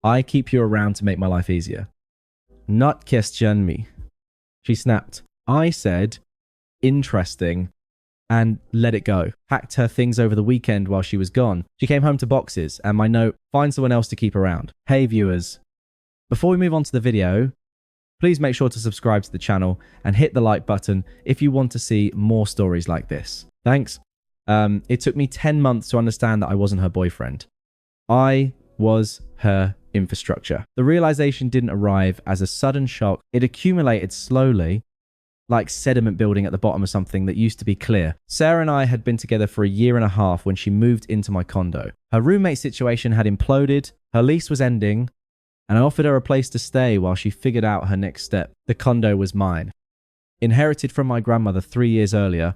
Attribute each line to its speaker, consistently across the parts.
Speaker 1: I keep you around to make my life easier. Not question me. She snapped. I said, interesting, and let it go. Packed her things over the weekend while she was gone. She came home to boxes, and my note, find someone else to keep around. Hey viewers, before we move on to the video, please make sure to subscribe to the channel and hit the like button if you want to see more stories like this. Thanks. It took me 10 months to understand that I wasn't her boyfriend. I was her infrastructure. The realization didn't arrive as a sudden shock. It accumulated slowly, like sediment building at the bottom of something that used to be clear. Sarah and I had been together for a year and a half when she moved into my condo. Her roommate situation had imploded, her lease was ending, and I offered her a place to stay while she figured out her next step. The condo was mine. Inherited from my grandmother 3 years earlier,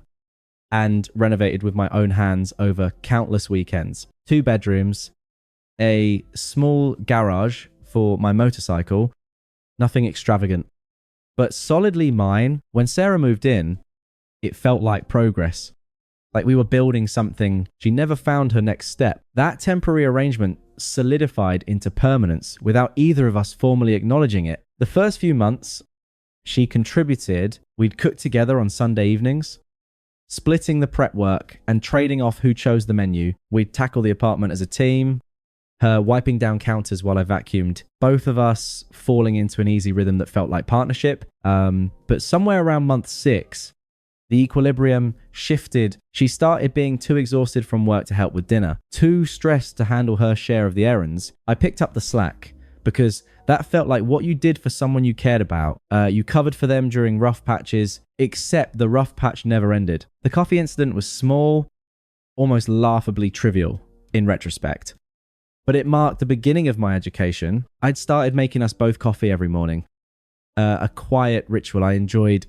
Speaker 1: and renovated with my own hands over countless weekends. 2 bedrooms, a small garage for my motorcycle, nothing extravagant, but solidly mine. When Sarah moved in, it felt like progress. Like we were building something. She never found her next step. That temporary arrangement solidified into permanence without either of us formally acknowledging it. The first few months, she contributed. We'd cook together on Sunday evenings, splitting the prep work and trading off who chose the menu. We'd tackle the apartment as a team, her wiping down counters while I vacuumed, both of us falling into an easy rhythm that felt like partnership. But somewhere around month 6, the equilibrium shifted. She started being too exhausted from work to help with dinner, too stressed to handle her share of the errands. I picked up the slack because that felt like what you did for someone you cared about. You covered for them during rough patches, except the rough patch never ended. The coffee incident was small, almost laughably trivial in retrospect, but it marked the beginning of my education. I'd started making us both coffee every morning, a quiet ritual I enjoyed,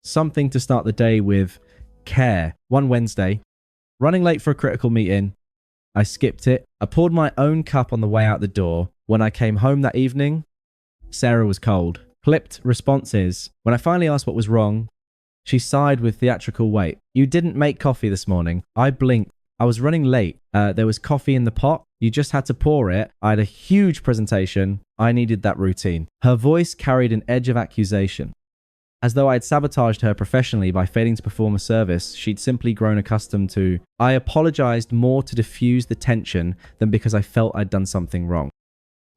Speaker 1: something to start the day with care. One Wednesday, running late for a critical meeting, I skipped it. I poured my own cup on the way out the door. When I came home that evening, Sarah was cold. Clipped responses. When I finally asked what was wrong, she sighed with theatrical weight. You didn't make coffee this morning. I blinked. I was running late. There was coffee in the pot. You just had to pour it. I had a huge presentation. I needed that routine. Her voice carried an edge of accusation. As though I had sabotaged her professionally by failing to perform a service she'd simply grown accustomed to. I apologized more to diffuse the tension than because I felt I'd done something wrong,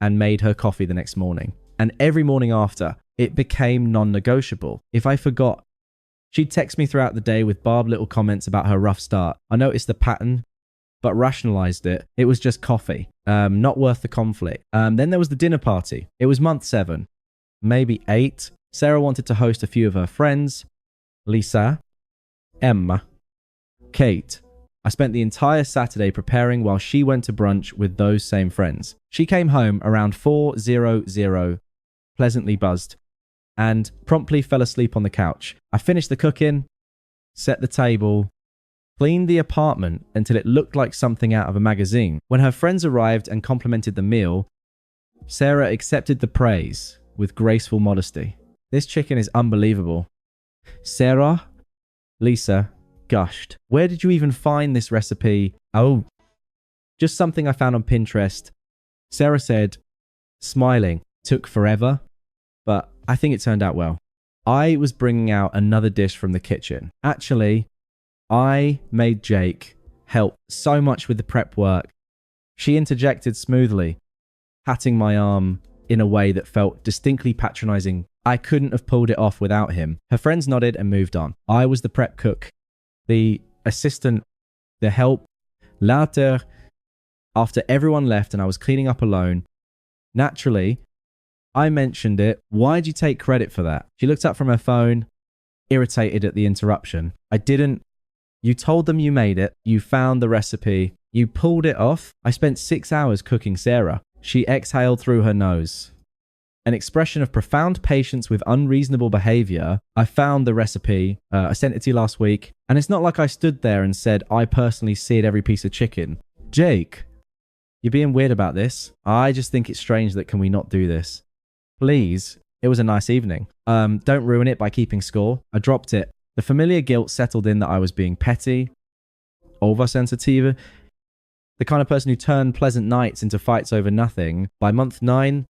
Speaker 1: and made her coffee the next morning. And every morning after, it became non-negotiable. If I forgot, she'd text me throughout the day with barbed little comments about her rough start. I noticed the pattern, but rationalized it. It was just coffee, not worth the conflict. Then there was the dinner party. It was month 7, maybe 8. Sarah wanted to host a few of her friends. Lisa, Emma, Kate. I spent the entire Saturday preparing while she went to brunch with those same friends. She came home around 4:00, pleasantly buzzed, and promptly fell asleep on the couch. I finished the cooking, set the table, cleaned the apartment until it looked like something out of a magazine. When her friends arrived and complimented the meal, Sarah accepted the praise with graceful modesty. This chicken is unbelievable. Sarah, Lisa, gushed. Where did you even find this recipe? Oh, just something I found on Pinterest. Sarah said, smiling. Took forever, but I think it turned out well. I was bringing out another dish from the kitchen. Actually, I made Jake help so much with the prep work. She interjected smoothly, patting my arm in a way that felt distinctly patronizing. I couldn't have pulled it off without him. Her friends nodded and moved on. I was the prep cook, the assistant, the help. Later, after everyone left and I was cleaning up alone, naturally, I mentioned it. Why'd you take credit for that? She looked up from her phone, irritated at the interruption. I didn't. You told them you made it. You found the recipe. You pulled it off. I spent 6 hours cooking Sarah. She exhaled through her nose. An expression of profound patience with unreasonable behavior. I found the recipe. I sent it to you last week. And it's not like I stood there and said, I personally seared every piece of chicken. Jake, you're being weird about this. I just think it's strange that can we not do this? Please. It was a nice evening. Don't ruin it by keeping score. I dropped it. The familiar guilt settled in that I was being petty, oversensitive. the kind of person who turned pleasant nights into fights over nothing. By month 9,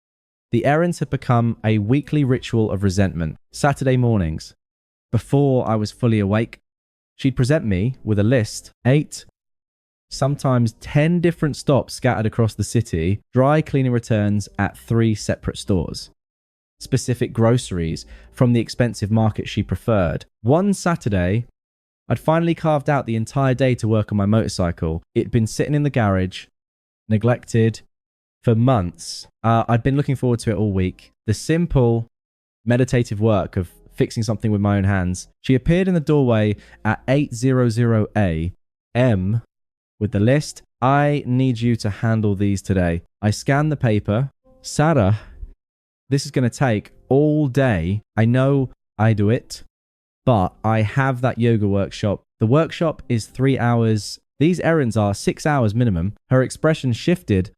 Speaker 1: the errands had become a weekly ritual of resentment. Saturday mornings, before I was fully awake, she'd present me with a list, 8, sometimes 10 different stops scattered across the city, dry cleaning returns at 3 separate stores, specific groceries from the expensive market she preferred. One Saturday, I'd finally carved out the entire day to work on my motorcycle. It'd been sitting in the garage, neglected, for months. I'd been looking forward to it all week. The simple, meditative work of fixing something with my own hands. She appeared in the doorway at 8:00 a.m. with the list. I need you to handle these today. I scanned the paper. Sarah, this is going to take all day. I know I do it, but I have that yoga workshop. The workshop is 3 hours. These errands are 6 hours minimum. Her expression shifted,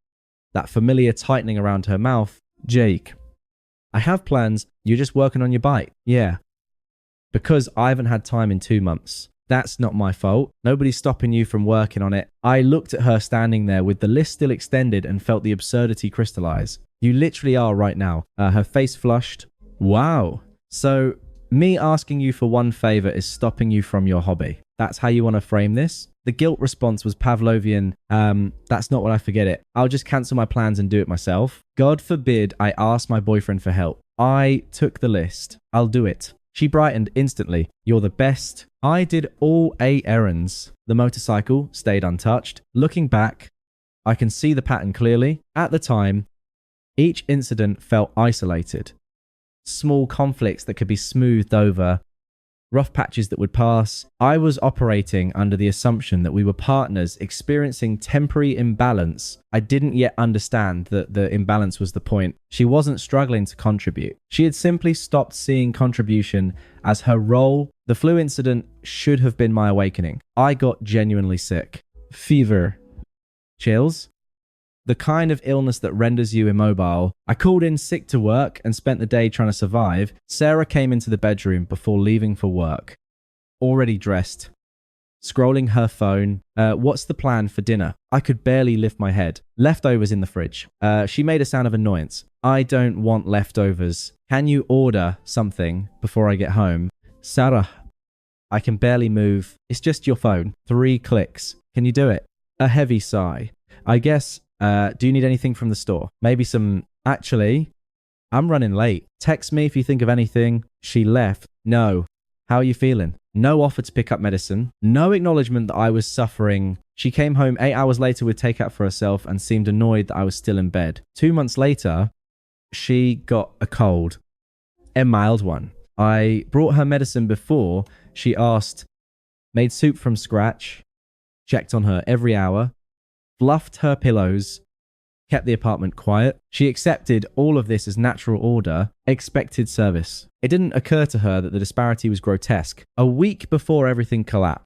Speaker 1: that familiar tightening around her mouth. Jake, I have plans. You're just working on your bike. Yeah. Because I haven't had time in 2 months. That's not my fault. Nobody's stopping you from working on it. I looked at her standing there with the list still extended and felt the absurdity crystallize. You literally are right now. Her face flushed. Wow. So me asking you for one favor is stopping you from your hobby. That's how you want to frame this? The guilt response was Pavlovian. That's not what I forget it. I'll just cancel my plans and do it myself. God forbid I ask my boyfriend for help. I took the list. I'll do it. She brightened instantly. You're the best. I did all 8 errands. The motorcycle stayed untouched. Looking back, I can see the pattern clearly. At the time, each incident felt isolated. Small conflicts that could be smoothed over. Rough patches that would pass. I was operating under the assumption that we were partners experiencing temporary imbalance. I didn't yet understand that the imbalance was the point. She wasn't struggling to contribute. She had simply stopped seeing contribution as her role. The flu incident should have been my awakening. I got genuinely sick. Fever. Chills. The kind of illness that renders you immobile. I called in sick to work and spent the day trying to survive. Sarah came into the bedroom before leaving for work. Already dressed. Scrolling her phone. What's the plan for dinner? I could barely lift my head. Leftovers in the fridge. She made a sound of annoyance. I don't want leftovers. Can you order something before I get home? Sarah, I can barely move. It's just your phone. 3 clicks. Can you do it? A heavy sigh. I guess... do you need anything from the store? Maybe some... Actually, I'm running late. Text me if you think of anything. She left. No. How are you feeling? No offer to pick up medicine. No acknowledgement that I was suffering. She came home 8 hours later with takeout for herself and seemed annoyed that I was still in bed. 2 months later, she got a cold. A mild one. I brought her medicine before she asked. Made soup from scratch. Checked on her every hour. Fluffed her pillows, kept the apartment quiet. She accepted all of this as natural order, expected service. It didn't occur to her that the disparity was grotesque. A week before everything collapsed,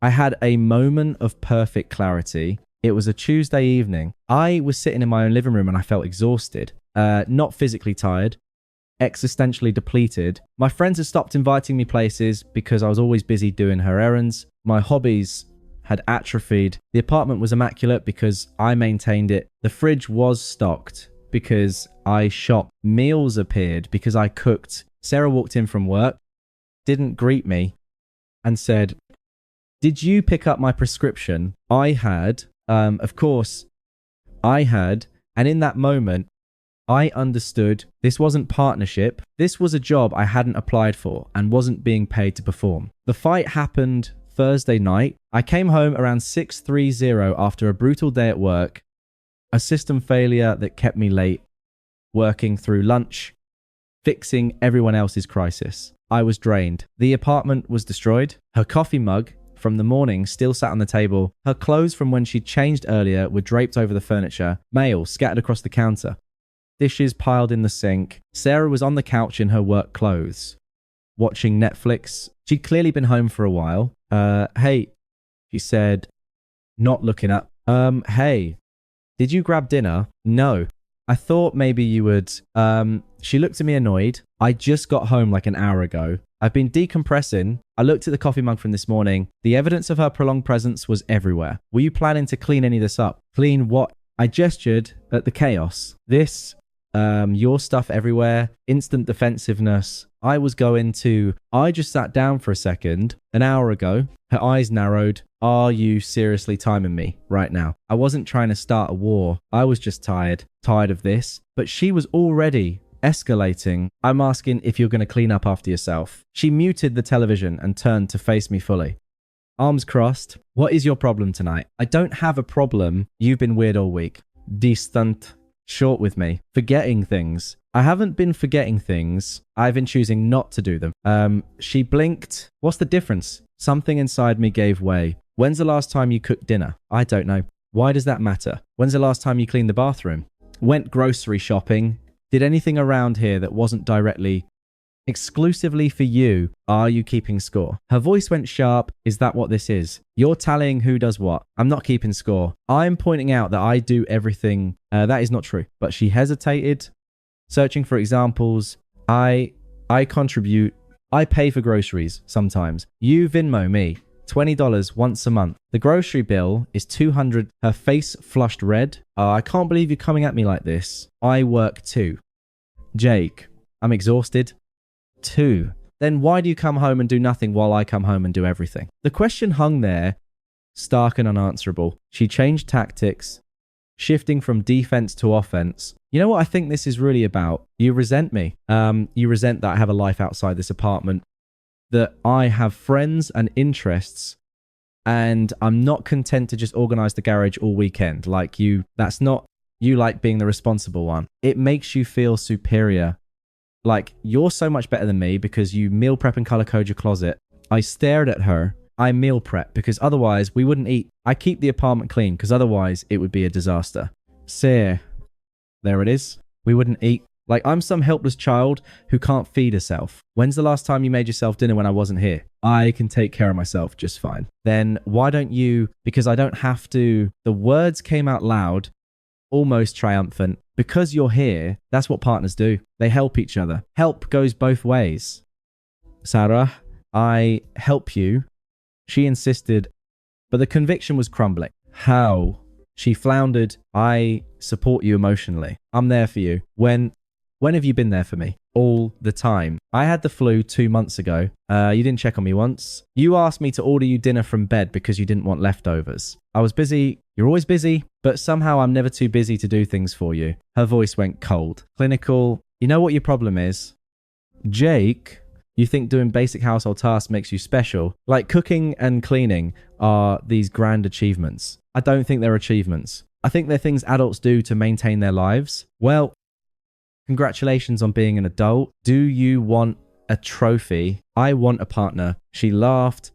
Speaker 1: I had a moment of perfect clarity. It was a Tuesday evening. I was sitting in my own living room and I felt exhausted, not physically tired, existentially depleted. My friends had stopped inviting me places because I was always busy doing her errands. My hobbies had atrophied. The apartment was immaculate because I maintained it. The fridge was stocked because I shopped. Meals appeared because I cooked. Sarah walked in from work, didn't greet me, and said, "Did you pick up my prescription?" I had, of course, I had. And in that moment, I understood this wasn't partnership. This was a job I hadn't applied for and wasn't being paid to perform. The fight happened Thursday night. I came home around 6:30 after a brutal day at work, a system failure that kept me late, working through lunch, fixing everyone else's crisis. I was drained. The apartment was destroyed. Her coffee mug from the morning still sat on the table. Her clothes from when she'd changed earlier were draped over the furniture. Mail scattered across the counter. Dishes piled in the sink. Sarah was on the couch in her work clothes, watching Netflix. She'd clearly been home for a while. Hey, she said, not looking up. Hey, did you grab dinner? No. I thought maybe you would. She looked at me annoyed. I just got home like an hour ago. I've been decompressing. I looked at the coffee mug from this morning. The evidence of her prolonged presence was everywhere. Were you planning to clean any of this up? Clean what? I gestured at the chaos. This, your stuff everywhere, instant defensiveness. I just sat down for a second, an hour ago. Her eyes narrowed. Are you seriously timing me right now? I wasn't trying to start a war. I was just tired of this. But she was already escalating. I'm asking if you're going to clean up after yourself. She muted the television and turned to face me fully. Arms crossed. What is your problem tonight? I don't have a problem. You've been weird all week. Distant. Short with me. Forgetting things. I haven't been forgetting things. I've been choosing not to do them. She blinked. What's the difference? Something inside me gave way. When's the last time you cooked dinner? I don't know. Why does that matter? When's the last time you cleaned the bathroom? Went grocery shopping. Did anything around here that wasn't directly, exclusively for you? Are you keeping score? Her voice went sharp. Is that what this is? You're tallying who does what. I'm not keeping score. I'm pointing out that I do everything. That is not true. But she hesitated, searching for examples. I contribute. I pay for groceries sometimes. You Venmo me $20 once a month. The grocery bill is $200. Her face flushed red. I can't believe you're coming at me like this. I work too. Jake, I'm exhausted. 2. Then why do you come home and do nothing while I come home and do everything? The question hung there, stark and unanswerable. She changed tactics, shifting from defense to offense. You know what I think this is really about? You resent me. You resent that I have a life outside this apartment, that I have friends and interests, and I'm not content to just organize the garage all weekend. Like you, that's not, you like being the responsible one. It makes you feel superior. Like you're so much better than me because you meal prep and color code your closet. I stared at her. I meal prep because otherwise we wouldn't eat. I keep the apartment clean because otherwise it would be a disaster. Sir, there it is. We wouldn't eat. Like I'm some helpless child who can't feed herself. When's the last time you made yourself dinner when I wasn't here? I can take care of myself just fine. Then why don't you, because I don't have to, the words came out loud, almost triumphant. Because you're here, that's what partners do. They help each other. Help goes both ways. Sarah, I help you. She insisted, but the conviction was crumbling. How? She floundered. I support you emotionally. I'm there for you. When have you been there for me? All the time. I had the flu 2 months ago. You didn't check on me once. You asked me to order you dinner from bed because you didn't want leftovers. I was busy. You're always busy, but somehow I'm never too busy to do things for you. Her voice went cold. Clinical. You know what your problem is? Jake, you think doing basic household tasks makes you special. Like cooking and cleaning are these grand achievements. I don't think they're achievements. I think they're things adults do to maintain their lives. Well, congratulations on being an adult. Do you want a trophy? I want a partner. She laughed,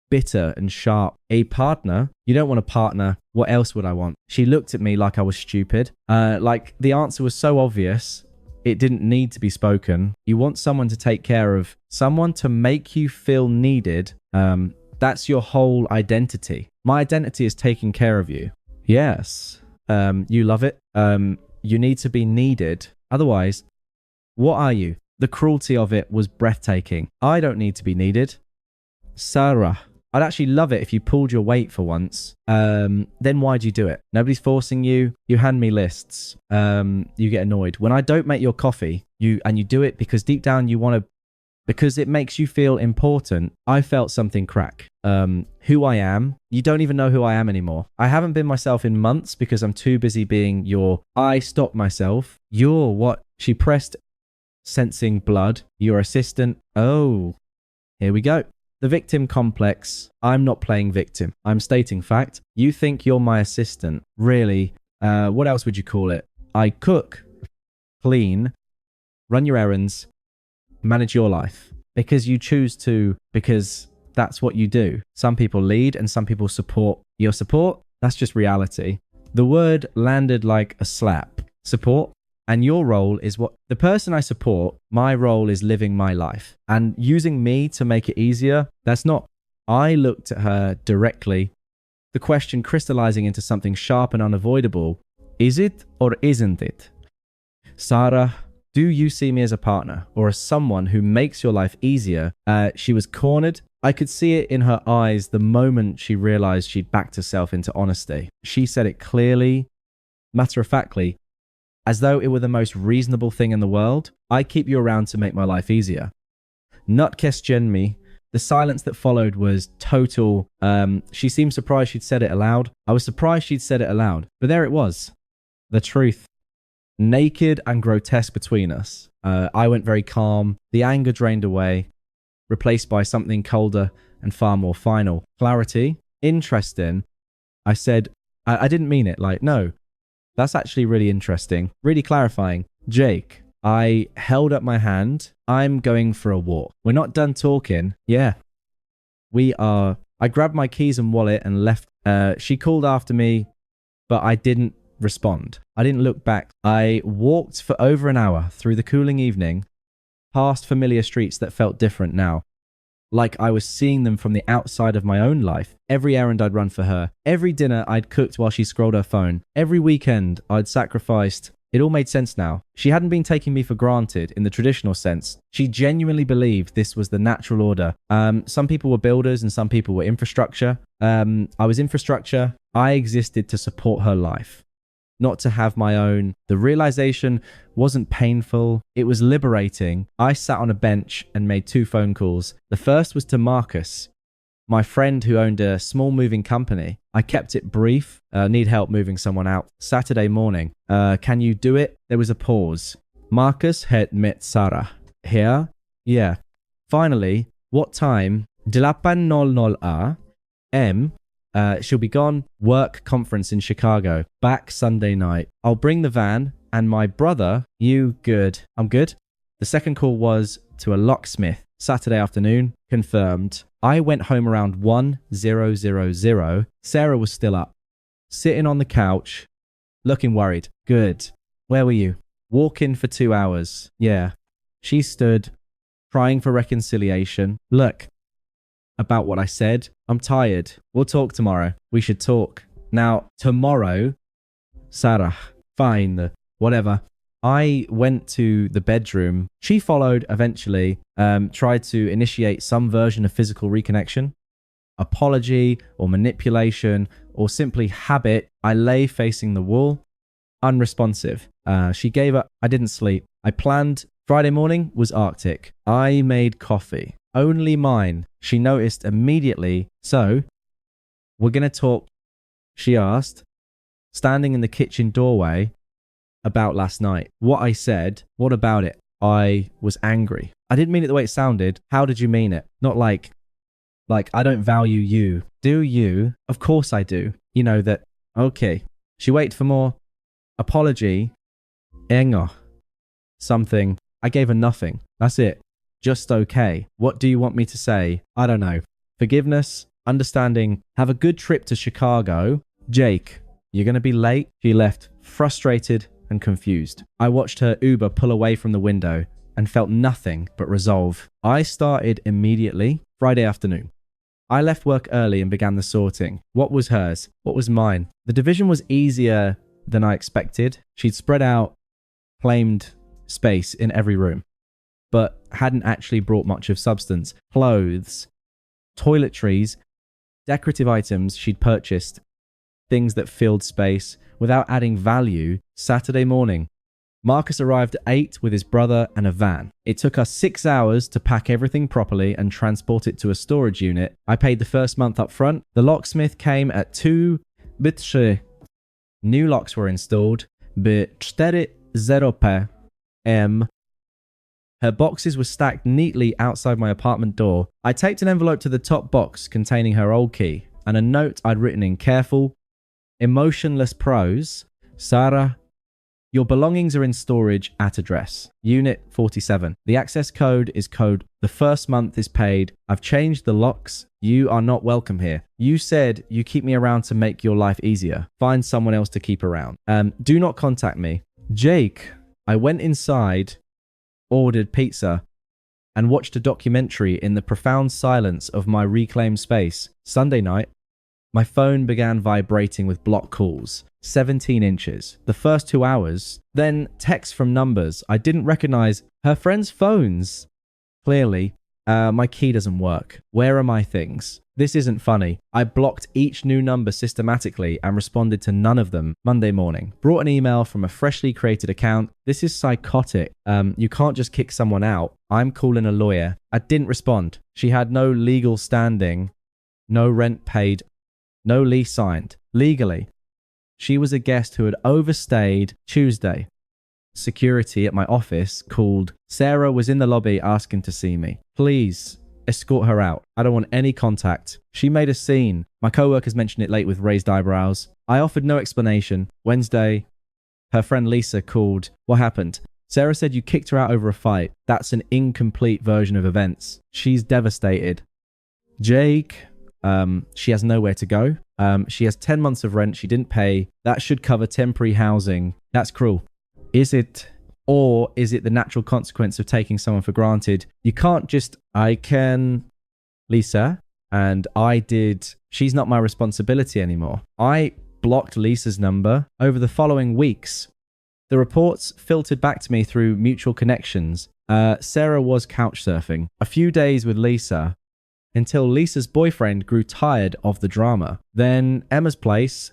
Speaker 1: bitter and sharp. A partner? You don't want a partner. What else would I want? She looked at me like I was stupid. Like the answer was so obvious. It didn't need to be spoken. You want someone to take care of, someone to make you feel needed. That's your whole identity. My identity is taking care of you. Yes. You love it. You need to be needed. Otherwise, what are you? The cruelty of it was breathtaking. I don't need to be needed. Sarah, I'd actually love it if you pulled your weight for once. Then why'd you do it? Nobody's forcing you. You hand me lists. You get annoyed. When I don't make your coffee, you do it because deep down you want to, because it makes you feel important. I felt something crack. Who I am. You don't even know who I am anymore. I haven't been myself in months because I'm too busy being your, I stopped myself. You're what? She pressed, sensing blood. Your assistant. Oh, here we go. The victim complex. I'm not playing victim. I'm stating fact. You think you're my assistant. Really? What else would you call it? I cook, clean, run your errands, manage your life. Because you choose to, because that's what you do. Some people lead and some people support. Your support, that's just reality. The word landed like a slap. Support. And your role is what? The person I support, my role is living my life. And using me to make it easier, that's not. I looked at her directly. The question crystallizing into something sharp and unavoidable. Is it or isn't it? Sarah, Do you see me as a partner or as someone who makes your life easier? She was cornered. I could see it in her eyes the moment she realized she'd backed herself into honesty. She said it clearly, matter-of-factly, as though it were the most reasonable thing in the world. I keep you around to make my life easier. Not question me. The silence that followed was total. She seemed surprised she'd said it aloud. I was surprised she'd said it aloud. But there it was. The truth. Naked and grotesque between us. I went very calm. The anger drained away, replaced by something colder and far more final. Clarity. Interesting. I said, I didn't mean it. Like, no. That's actually really interesting. Really clarifying. Jake, I held up my hand. I'm going for a walk. We're not done talking. Yeah. We are. I grabbed my keys and wallet and left. She called after me, but I didn't respond. I didn't look back. I walked for over an hour through the cooling evening, past familiar streets that felt different now. Like I was seeing them from the outside of my own life. Every errand I'd run for her, every dinner I'd cooked while she scrolled her phone, every weekend I'd sacrificed. It all made sense now. She hadn't been taking me for granted in the traditional sense. She genuinely believed this was the natural order. Some people were builders and some people were infrastructure. I was infrastructure. I existed to support her life, not to have my own. The realization wasn't painful. It was liberating. I sat on a bench and made 2 phone calls. The first was to Marcus, my friend who owned a small moving company. I kept it brief. Need help moving someone out. Saturday morning. Can you do it? There was a pause. Marcus had met Sarah. Here? Yeah. Finally, what time? 8:00 am. She'll be gone. Work conference in Chicago. Back Sunday night. I'll bring the van and my brother. You good? I'm good. The second call was to a locksmith. Saturday afternoon. Confirmed. I went home around 1:00. Sarah was still up, sitting on the couch, looking worried. Good. Where were you? Walking for 2 hours. Yeah. She stood, trying for reconciliation. Look. About what I said. I'm tired. We'll talk tomorrow. We should talk. Now, tomorrow, Sarah, fine, whatever. I went to the bedroom. She followed eventually, tried to initiate some version of physical reconnection, apology or manipulation or simply habit. I lay facing the wall, unresponsive. She gave up. I didn't sleep. I planned. Friday morning was Arctic. I made coffee. Only mine. She noticed immediately. So, we're going to talk, she asked, standing in the kitchen doorway, about last night. What I said, what about it? I was angry. I didn't mean it the way it sounded. How did you mean it? Not like I don't value you. Do you? Of course I do. You know that. Okay. She waited for more. Apology. Engo. Something. I gave her nothing. That's it. Just okay. What do you want me to say? I don't know. Forgiveness, understanding, have a good trip to Chicago. Jake, you're going to be late? She left, frustrated and confused. I watched her Uber pull away from the window and felt nothing but resolve. I started immediately. Friday afternoon. I left work early and began the sorting. What was hers? What was mine? The division was easier than I expected. She'd spread out, claimed space in every room, but hadn't actually brought much of substance. Clothes, toiletries, decorative items she'd purchased, things that filled space without adding value. Saturday morning, Marcus arrived at 8 with his brother and a van. It took us 6 hours to pack everything properly and transport it to a storage unit. I paid the first month up front. The locksmith came at 2:03. New locks were installed. 4:00 am. Her boxes were stacked neatly outside my apartment door. I taped an envelope to the top box containing her old key and a note I'd written in careful, emotionless prose. Sarah, your belongings are in storage at address. Unit 47. The access code is code. The first month is paid. I've changed the locks. You are not welcome here. You said you keep me around to make your life easier. Find someone else to keep around. Do not contact me. Jake, I went inside, ordered pizza, and watched a documentary in the profound silence of my reclaimed space. Sunday night, my phone began vibrating with block calls. 17 inches. The first 2 hours, then texts from numbers. I didn't recognize her friends' phones. Clearly, my key doesn't work. Where are my things? This isn't funny. I blocked each new number systematically and responded to none of them Monday morning. Brought an email from a freshly created account. This is psychotic. You can't just kick someone out. I'm calling a lawyer. I didn't respond. She had no legal standing, no rent paid, no lease signed. Legally, she was a guest who had overstayed Tuesday. Security at my office called. Sarah was in the lobby asking to see me. Please escort her out. I don't want any contact. She made a scene. My coworkers mentioned it late with raised eyebrows. I offered no explanation. Wednesday, her friend Lisa called. What happened? Sarah said you kicked her out over a fight. That's an incomplete version of events. She's devastated. Jake, she has nowhere to go. She has 10 months of rent she didn't pay. That should cover temporary housing. That's cruel. Is it the natural consequence of taking someone for granted? You can't just, Lisa, and she's not my responsibility anymore. I blocked Lisa's number over the following weeks. The reports filtered back to me through mutual connections. Sarah was couch surfing a few days with Lisa until Lisa's boyfriend grew tired of the drama. Then Emma's place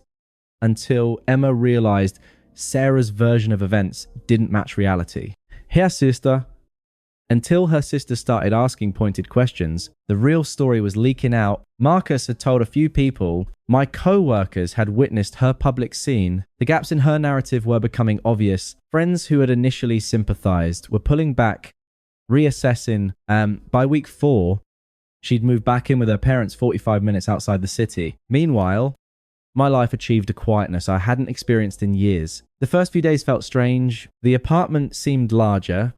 Speaker 1: until Emma realized Sarah's version of events didn't match reality. Her sister. Until her sister started asking pointed questions, the real story was leaking out. Marcus had told a few people. My co-workers had witnessed her public scene. The gaps in her narrative were becoming obvious. Friends who had initially sympathized were pulling back, reassessing. By week 4, she'd moved back in with her parents 45 minutes outside the city. Meanwhile, my life achieved a quietness I hadn't experienced in years. The first few days felt strange. The apartment seemed larger,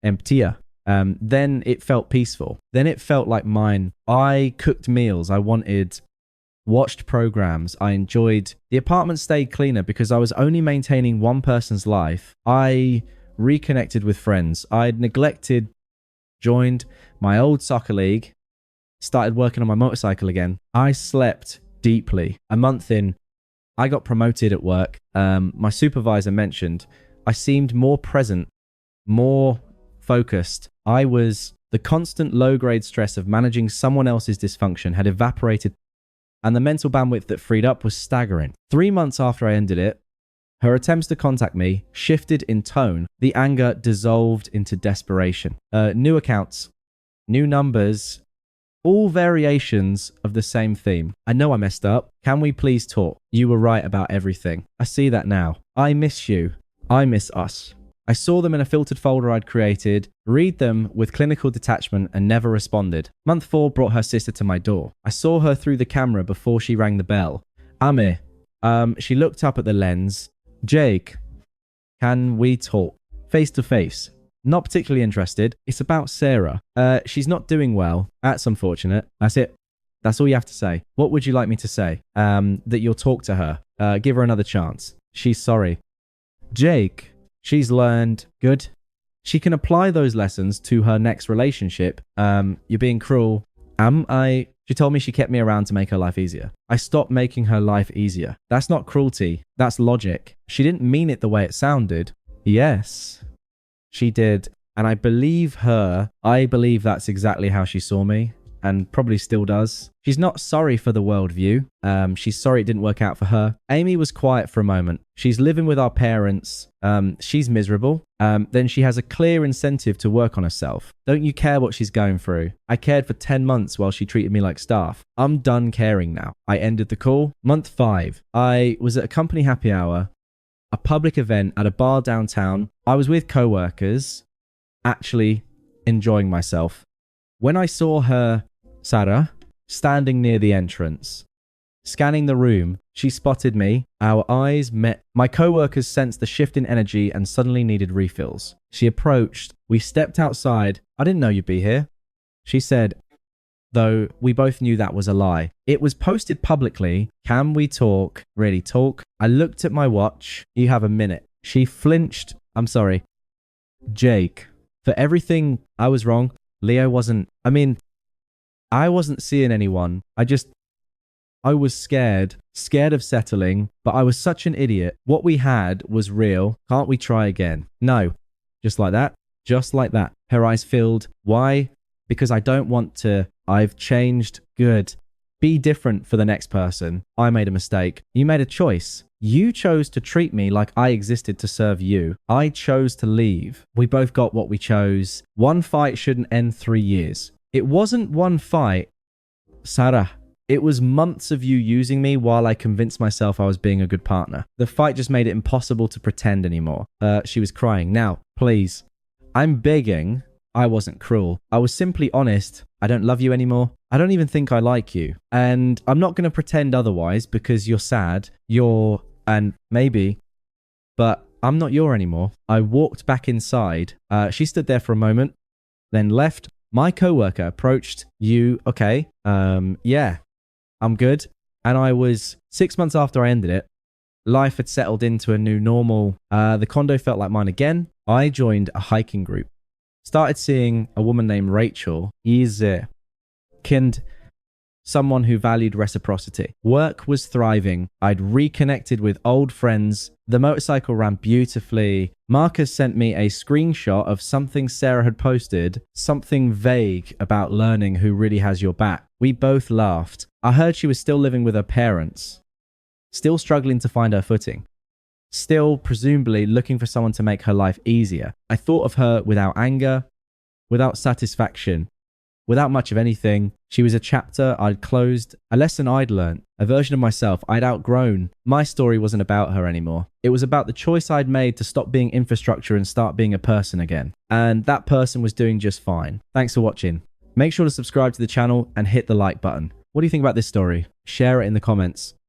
Speaker 1: emptier. Then it felt peaceful. Then it felt like mine. I cooked meals I wanted, watched programs I enjoyed. The apartment stayed cleaner because I was only maintaining one person's life. I reconnected with friends I'd neglected, joined my old soccer league, started working on my motorcycle again. I slept deeply. A month in, I got promoted at work. My supervisor mentioned I seemed more present, more focused. The constant low-grade stress of managing someone else's dysfunction had evaporated, and the mental bandwidth that freed up was staggering. 3 months after I ended it, her attempts to contact me shifted in tone. The anger dissolved into desperation. New accounts, new numbers, all variations of the same theme. I know I messed up. Can we please talk? You were right about everything. I see that now. I miss you. I miss us. I saw them in a filtered folder I'd created, read them with clinical detachment, and never responded. Month 4 brought her sister to my door. I saw her through the camera before she rang the bell. Amir. She looked up at the lens. Jake, can we talk? Face to face. Not particularly interested. It's about Sarah. She's not doing well. That's unfortunate. That's it. That's all you have to say. What would you like me to say? That you'll talk to her. Give her another chance. She's sorry. Jake, she's learned. Good. She can apply those lessons to her next relationship. You're being cruel. She told me she kept me around to make her life easier. I stopped making her life easier. That's not cruelty. That's logic. She didn't mean it the way it sounded. Yes. She did, and I believe her. I believe that's exactly how she saw me, and probably still does. She's not sorry for the worldview. She's sorry it didn't work out for her. Amy was quiet for a moment. She's living with our parents. She's miserable. Then she has a clear incentive to work on herself. Don't you care what she's going through? I cared for 10 months while she treated me like staff. I'm done caring now. I ended the call. Month 5. I was at a company happy hour, a public event at a bar downtown. I was with co-workers, actually enjoying myself. When I saw her, Sarah, standing near the entrance, scanning the room, she spotted me. Our eyes met. My co-workers sensed the shift in energy and suddenly needed refills. She approached. We stepped outside. I didn't know you'd be here. She said, though we both knew that was a lie. It was posted publicly. Can we talk? Really talk? I looked at my watch. You have a minute. She flinched. I'm sorry. Jake, for everything I was wrong. Leo wasn't, I wasn't seeing anyone. I was scared of settling, but I was such an idiot. What we had was real. Can't we try again? No. Just like that. Just like that. Her eyes filled. Why? Because I don't want to. I've changed. Good. Be different for the next person. I made a mistake. You made a choice. You chose to treat me like I existed to serve you. I chose to leave. We both got what we chose. One fight shouldn't end 3 years. It wasn't one fight, Sarah. It was months of you using me while I convinced myself I was being a good partner. The fight just made it impossible to pretend anymore. She was crying. Now, please, I'm begging. I wasn't cruel. I was simply honest. I don't love you anymore. I don't even think I like you. And I'm not going to pretend otherwise because you're sad. And maybe, but I'm not your anymore. I walked back inside. She stood there for a moment, then left. My coworker approached you. Okay. Yeah, I'm good. And I was 6 months after I ended it. Life had settled into a new normal. The condo felt like mine again. I joined a hiking group. Started seeing a woman named Rachel. Kind, someone who valued reciprocity. Work was thriving. I'd reconnected with old friends. The motorcycle ran beautifully. Marcus sent me a screenshot of something Sarah had posted, something vague about learning who really has your back. We both laughed. I heard she was still living with her parents, still struggling to find her footing, still presumably looking for someone to make her life easier. I thought of her without anger, without satisfaction, without much of anything. She was a chapter I'd closed, a lesson I'd learned, a version of myself I'd outgrown. My story wasn't about her anymore. It was about the choice I'd made to stop being infrastructure and start being a person again. And that person was doing just fine. Thanks for watching. Make sure to subscribe to the channel and hit the like button. What do you think about this story? Share it in the comments.